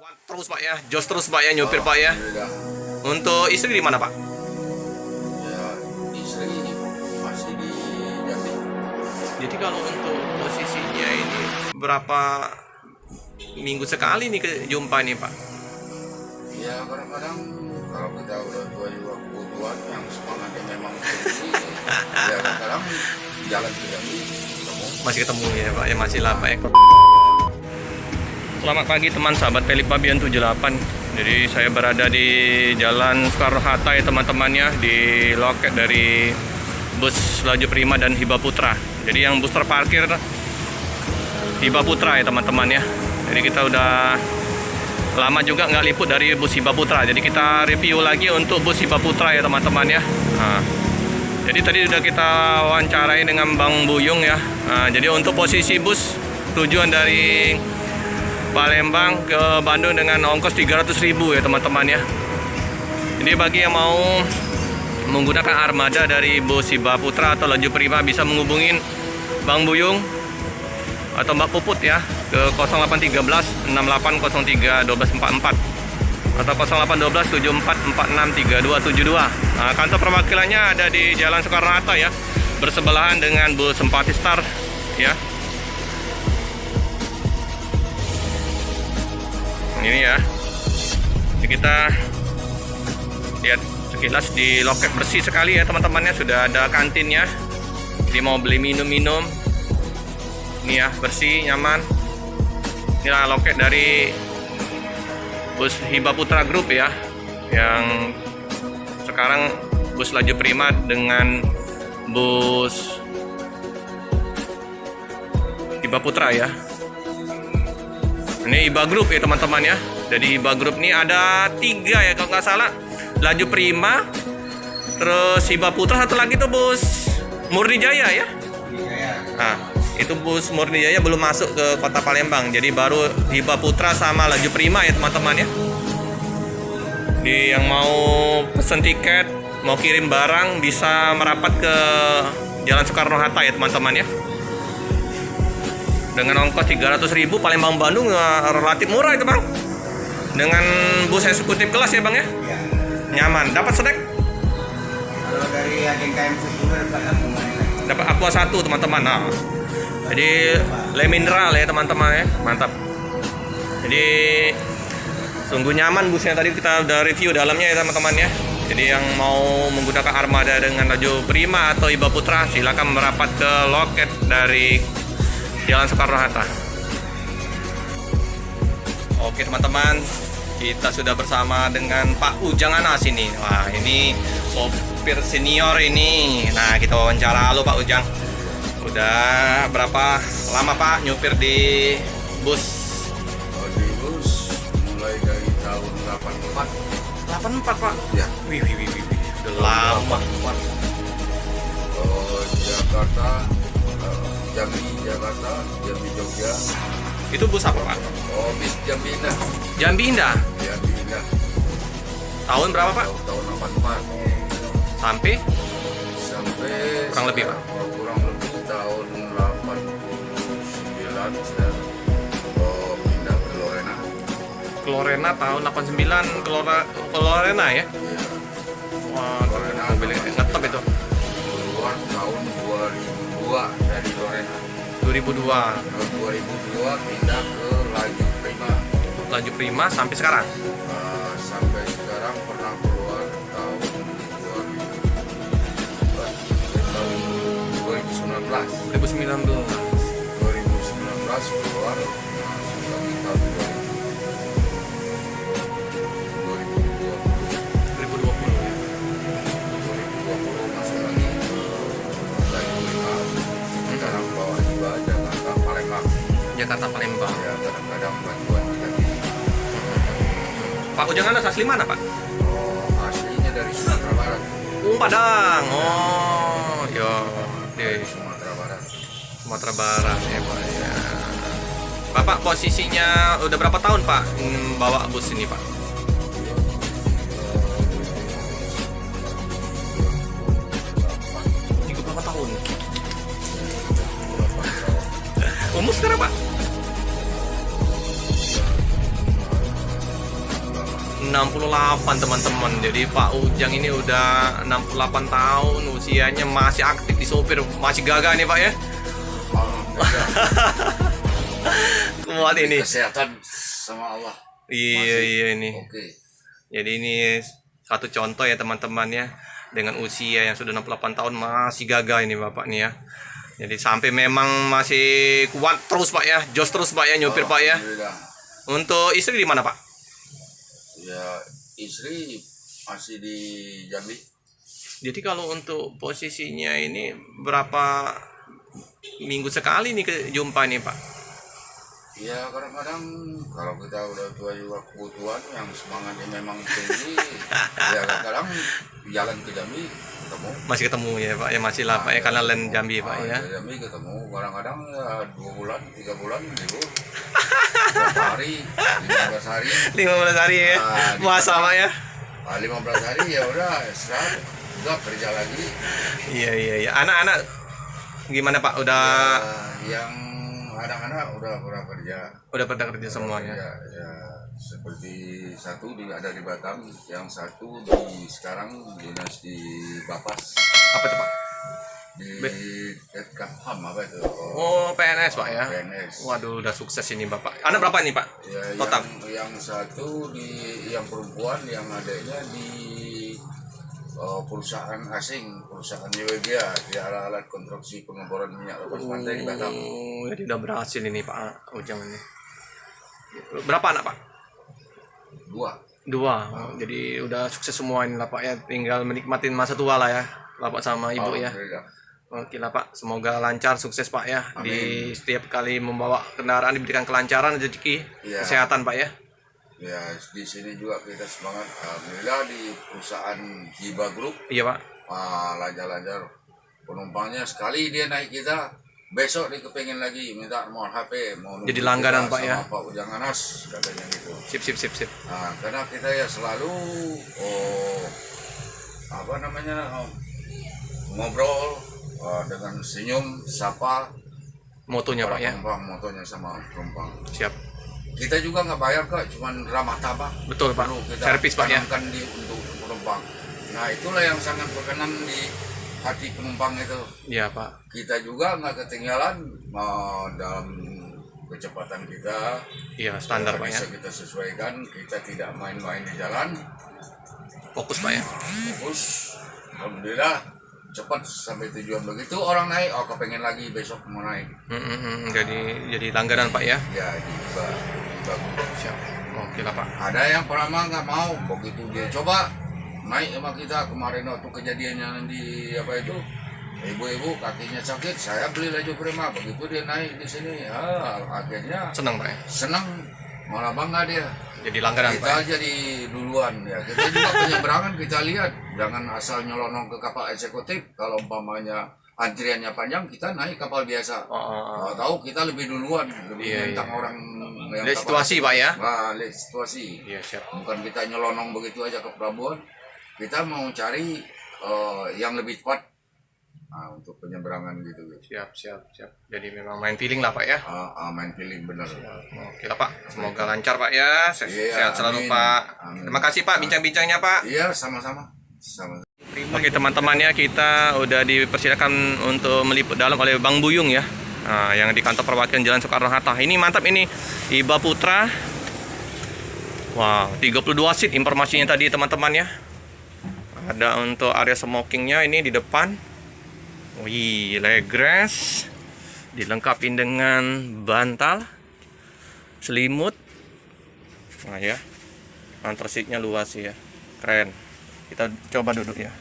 Terus Pak ya, jos terus Pak ya, nyupir Pak ya. Alhamdulillah. Untuk istri di mana Pak? Ya, istri masih di Jambi. Jadi kalau untuk posisinya ini berapa minggu sekali nih ke jumpa nih Pak? Ya kadang-kadang kalau kita udah tua juga kebutuhan yang semangatnya memang tinggi, ya kadang jalan ke Jambi ketemu. Masih ketemu ya Pak, ya masih lah Pak ya. Selamat pagi teman sahabat Pelip Pabian 78. Jadi saya berada di Jalan Soekarno-Hatta ya teman-temannya, di loket dari bus Laju Prima dan Hiba Putra. Jadi yang bus terparkir Hiba Putra ya teman-teman ya. Jadi kita udah lama juga nggak liput dari bus Hiba Putra. Jadi kita review lagi untuk bus Hiba Putra ya teman-teman ya. Nah, jadi tadi udah kita wawancarai dengan Bang Buyung ya. Nah, jadi untuk posisi bus tujuan dari Palembang ke Bandung dengan ongkos 300.000 ya teman-teman ya. Jadi bagi yang mau menggunakan armada dari bus Hiba Putra atau Laju Prima bisa menghubungin Bang Buyung atau Mbak Puput ya ke 0813 6803 1244 atau 0812 7446 3272. Nah, kantor perwakilannya ada di Jalan Soekarno-Hatta ya, bersebelahan dengan bus Empati Star ya. Ini ya, jadi kita lihat sekilas di loket bersih sekali ya teman-temannya, sudah ada kantinnya. Jadi mau beli minum-minum ini ya, bersih, nyaman. Inilah loket dari bus Hiba Putra Group ya, yang sekarang bus Laju Prima dengan bus Hiba Putra ya. Ini Hiba Group ya teman-teman ya. Jadi Hiba Group ini ada 3 ya kalau nggak salah. Laju Prima, terus Hiba Putra, satu lagi tuh bus Murni Jaya ya. Nah, itu bus Murni Jaya belum masuk ke kota Palembang. Jadi baru Hiba Putra sama Laju Prima ya teman-teman ya. Di yang mau pesen tiket, mau kirim barang bisa merapat ke Jalan Soekarno-Hatta ya teman-teman ya. Dengan ongkos 300.000 Palembang Bandung relatif murah itu Bang. Dengan bus eksekutif kelas ya Bang ya. Ya. Nyaman. Dapat snack? Kalau dari agen KM 10 Dapat aqua 1 teman-teman. Nah, jadi le mineral ya teman-teman ya. Mantap. Jadi sungguh nyaman busnya, tadi kita udah review dalamnya ya teman-teman ya. Jadi yang mau menggunakan armada dengan Laju Prima atau Hiba Putra silakan merapat ke loket dari Jalan Soekarno-Hatta. Oke teman-teman, kita sudah bersama dengan Pak Ujang Anas ini. Wah, ini sopir senior ini. Nah, kita wawancara. Halo Pak Ujang. Udah berapa lama Pak nyupir di bus? Di bus mulai dari tahun 84. 84 Pak? Ya. Wih. Udah lama. Jakarta, Jambi Jakarta, Jambi Jogja. Itu bus apa Pak? Oh, bis Jambi Indah. Jambi Indah. Jambi Indah. Tahun berapa Pak? Tahun 84 Sampai sampai kurang lebih, Pak? Kurang lebih tahun 89 saya pindah ke Lorena. ke Lorena tahun 89 ke Lorena ya? Iya. Wah, mobilnya ngetop itu. Keluar tahun 2002 dari Lorena. 2002 Tahun 2002 pindah ke Laju Prima. Laju Prima sampai sekarang. Sampai sekarang pernah keluar tahun 2019. 2019 keluar masuk lagi tahun 2020 ya. 2020 masuk lagi Laju Prima. Sekarang bawa Hiba Jakarta Palembang. Jakarta Palembang. Ya kadang-kadang bantuan jadi. Pak Ujang Anas asli mana Pak? Oh, aslinya dari Sumatera Barat. Padang. Oh, yo. Di Sumatera Barat. Sumatera Barat ya Pak ya. Bapak posisinya udah berapa tahun Pak bawa bus ini Pak? Berapa tahun? Umur sekarang Pak? 68 teman-teman. Jadi Pak Ujang ini udah 68 tahun usianya, masih aktif di sopir, masih gagah nih Pak ya. Kuat ini. Kesehatan sama Allah. Iya ini. Oke. Jadi ini satu contoh ya teman-teman ya, dengan usia yang sudah 68 tahun masih gagah ini Bapak nih ya. Jadi sampai memang masih kuat terus Pak ya, jos terus Pak ya nyopir Pak ya. Alhamdulillah. Untuk istri di mana Pak? Ya, istri masih di Jambi. Jadi kalau untuk posisinya ini berapa minggu sekali nih jumpa nih Pak? Ya kadang-kadang kalau kita udah tua juga kebutuhan yang semangatnya memang tinggi, ya kadang-kadang jalan ke Jambi ketemu. Masih ketemu ya Pak ya, masih lah Pak ya, karena land Jambi Pak ya. Jambi ketemu, kadang-kadang ya 2 bulan, 3 bulan libur. 4 hari, 15 hari. 15 hari ya, puasa Pak ya. 15 hari ya udah istirahat, udah kerja lagi. Iya. Anak-anak gimana Pak? Udah Yang anak-anak udah kerja. Udah pada kerja semuanya. Ya, seperti satu ada di Batam, yang satu sekarang dinas di Bapas. Apa tuh Pak? Di Ketkapam apa itu? Oh, PNS Pak ya. PNS. Waduh, udah sukses ini Bapak. Anak berapa nih Pak? Ya, Total. yang satu yang perempuan, yang adanya di perusahaan asing, perusahaan Norwegia, di alat konstruksi pengeboran minyak lepas pantai di Batam. Oh, jadi udah berhasil ini Pak Ujang ini. Berapa anak Pak? 2. Oh, jadi udah sukses semua ini lah Pak ya. Tinggal menikmatin masa tua lah ya, Bapak sama Ibu ya. Alhamdulillah. Oke lah Pak, semoga lancar, sukses Pak ya. Amin. Di setiap kali membawa kendaraan diberikan kelancaran, rezeki, Iya. kesehatan Pak ya. Ya, di sini juga kita semangat. Alhamdulillah di perusahaan Hiba Group, Iya Pak. lancar-lancar. Penumpangnya sekali dia naik kita, besok dia kepengen lagi minta nomor HP, mau nunggu Jadi langganan, kita Pak, ya? sama Pak Ujang Anas katanya gitu. Sip. Nah, karena kita ya selalu ngobrol dengan senyum, sapa Motonya Pak ya. penumpang, motonya sama penumpang. Siap. Kita juga nggak bayar kok, cuman ramah tamah. Betul Pak. Perlu kita Servis Pak ya. tanamkan untuk penumpang. Nah itulah yang sangat berkenan di hati penumpang itu. Iya Pak. Kita juga nggak ketinggalan dalam kecepatan kita. Iya standar Pak ya. Bisa kita sesuaikan. Kita tidak main-main di jalan. Fokus Pak ya. Fokus. Alhamdulillah cepat sampai tujuan. Begitu orang naik, kepengen lagi besok mau naik. Jadi langganan Pak ya. Ya juga. Siap. Oke lah Pak. Ada yang pertama nggak mau, begitu dia coba naik sama kita kemarin waktu kejadiannya di apa itu, ibu-ibu kakinya sakit, saya beli laju Prima, begitu dia naik di sini, akhirnya Senang Pak ya. senang, malah bangga dia. Jadi langganan Pak. Kita Ya? jadi duluan ya, kita juga penyeberangan kita lihat, jangan asal nyelonong ke kapal eksekutif. Kalau umpamanya antriannya panjang, kita naik kapal biasa. Tahu kita lebih duluan, lebih tentang orang yang lihat situasi Pak ya. Lihat situasi. Iya siap. Bukan kita nyelonong begitu aja ke pelabuhan. Kita mau cari yang lebih tepat untuk penyeberangan gitu. Siap. Jadi memang main feeling lah Pak ya. Main feeling benar. Oke lah Pak. Semoga lancar Pak ya. Sehat selalu amin. Pak. Amin. Terima kasih Pak bincang-bincangnya Pak. Iya, sama-sama. Oke teman-teman ya, kita udah dipersilakan untuk meliput dalam oleh Bang Buyung ya. Nah, yang di kantor perwakilan Jalan Soekarno-Hatta. Ini mantap ini, Hiba Putra. Wow, 32 seat informasinya tadi teman-teman ya. Ada untuk area smokingnya ini di depan. Wih, legress. Dilengkapi dengan bantal, selimut. Nah ya, antar seatnya luas ya, keren. Kita coba duduk ya.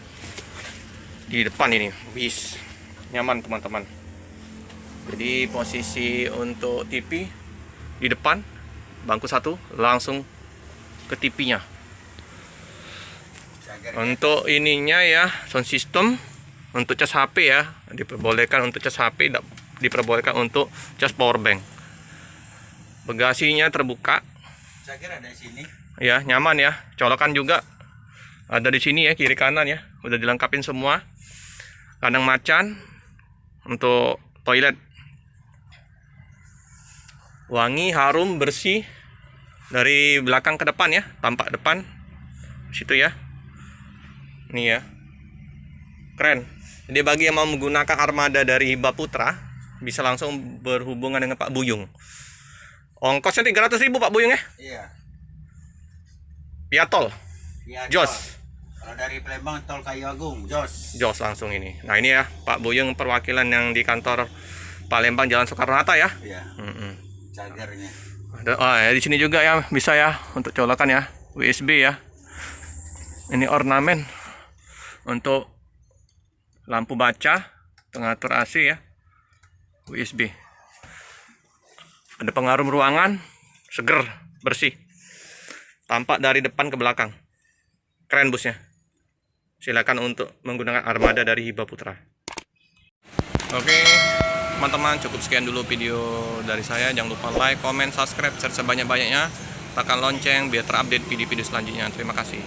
Di depan ini, wis nyaman teman-teman. Jadi posisi untuk TV di depan, bangku satu langsung ke TV-nya. Untuk ininya ya, sound system untuk cas HP ya, diperbolehkan untuk cas HP, diperbolehkan untuk cas power bank. Bagasinya terbuka. Saya kira ada di sini. Ya, nyaman ya. Colokan juga ada di sini ya, kiri kanan ya. Udah dilengkapin semua. Kandang macan untuk toilet. Wangi, harum, bersih dari belakang ke depan ya, tampak depan situ ya. Nih ya. Keren. Jadi bagi yang mau menggunakan armada dari Hiba Putra bisa langsung berhubungan dengan Pak Buyung. Ongkosnya 300.000 Pak Buyung ya? Iya. Via tol. Iya. Jos. Kalau dari Palembang tol Kayu Agung, Jos. Jos langsung ini. Nah ini ya Pak Buyung perwakilan yang di kantor Palembang Jalan Soekarno-Hatta ya. Iya. Cagernya. Ya di sini juga ya bisa ya untuk colokan ya USB ya. Ini ornamen untuk lampu baca, pengatur AC ya. USB. Ada pengarum ruangan, seger, bersih. Tampak dari depan ke belakang. Keren busnya. Silakan untuk menggunakan armada dari Hiba Putra. Oke, teman-teman, cukup sekian dulu video dari saya. Jangan lupa like, comment, subscribe, share sebanyak-banyaknya. Tekan lonceng biar terupdate video-video selanjutnya. Terima kasih.